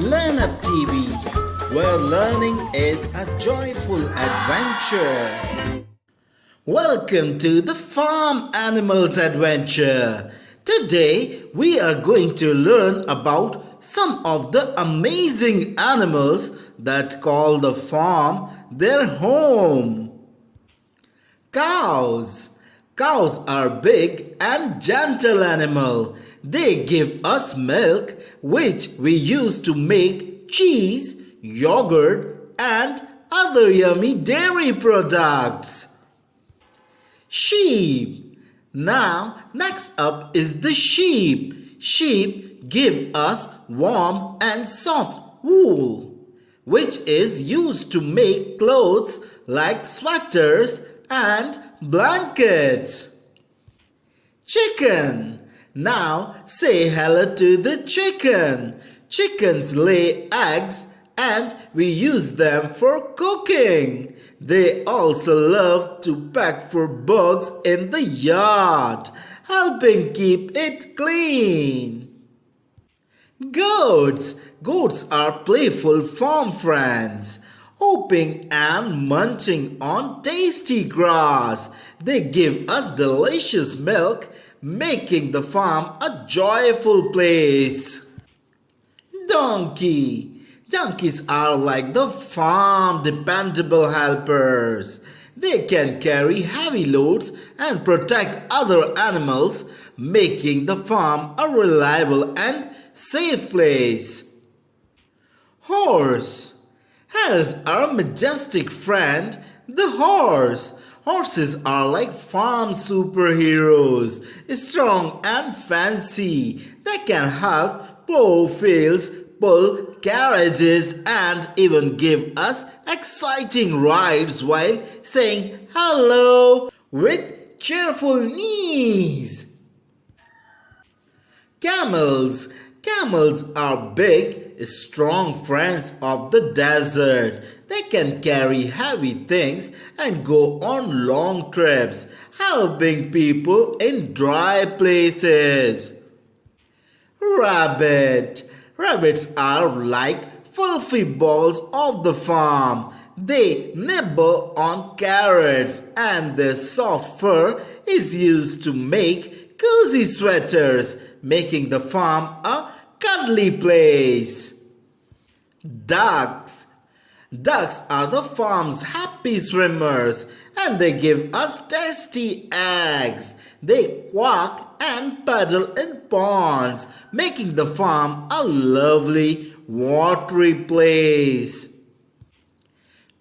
Learn Up TV, where learning is a joyful adventure. Welcome to the Farm Animals Adventure. Today we are going to learn about some of the amazing animals that call the farm their home. Cows. Cows are big and gentle animals. They give us milk, which we use to make cheese, yogurt, and other yummy dairy products. Sheep. Now, next up is the sheep. Sheep give us warm and soft wool, which is used to make clothes like sweaters and blankets. Chicken. Now say hello to the chicken. Chickens lay eggs and we use them for cooking. They also love to peck for bugs in the yard, helping keep it clean. Goats. Goats are playful farm friends, hopping and munching on tasty grass. They give us delicious milk, making the farm a joyful place. Donkey. Donkeys are like the farm dependable helpers. They can carry heavy loads and protect other animals, making the farm a reliable and safe place. Horse. Here's our majestic friend, the horse. Horses are like farm superheroes, strong and fancy. They can help plow fields, pull carriages, and even give us exciting rides while saying hello with cheerful knees. Camels. Camels are big, strong friends of the desert. They can carry heavy things and go on long trips, helping people in dry places. Rabbit. Rabbits are like fluffy balls of the farm. They nibble on carrots and their soft fur is used to make cozy sweaters, making the farm a cuddly place. Ducks. Ducks are the farm's happy swimmers and they give us tasty eggs. They quack and paddle in ponds, making the farm a lovely, watery place.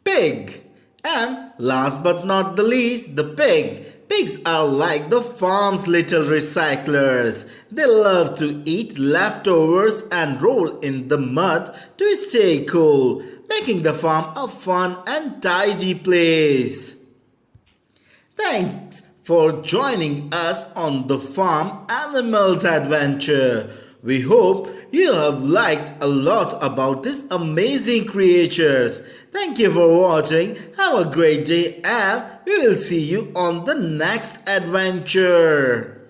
Pig. And last but not the least, the pig. Pigs are like the farm's little recyclers. They love to eat leftovers and roll in the mud to stay cool, making the farm a fun and tidy place. Thanks for joining us on the Farm Animals Adventure. We hope you have liked a lot about these amazing creatures. Thank you for watching. Have a great day and we will see you on the next adventure.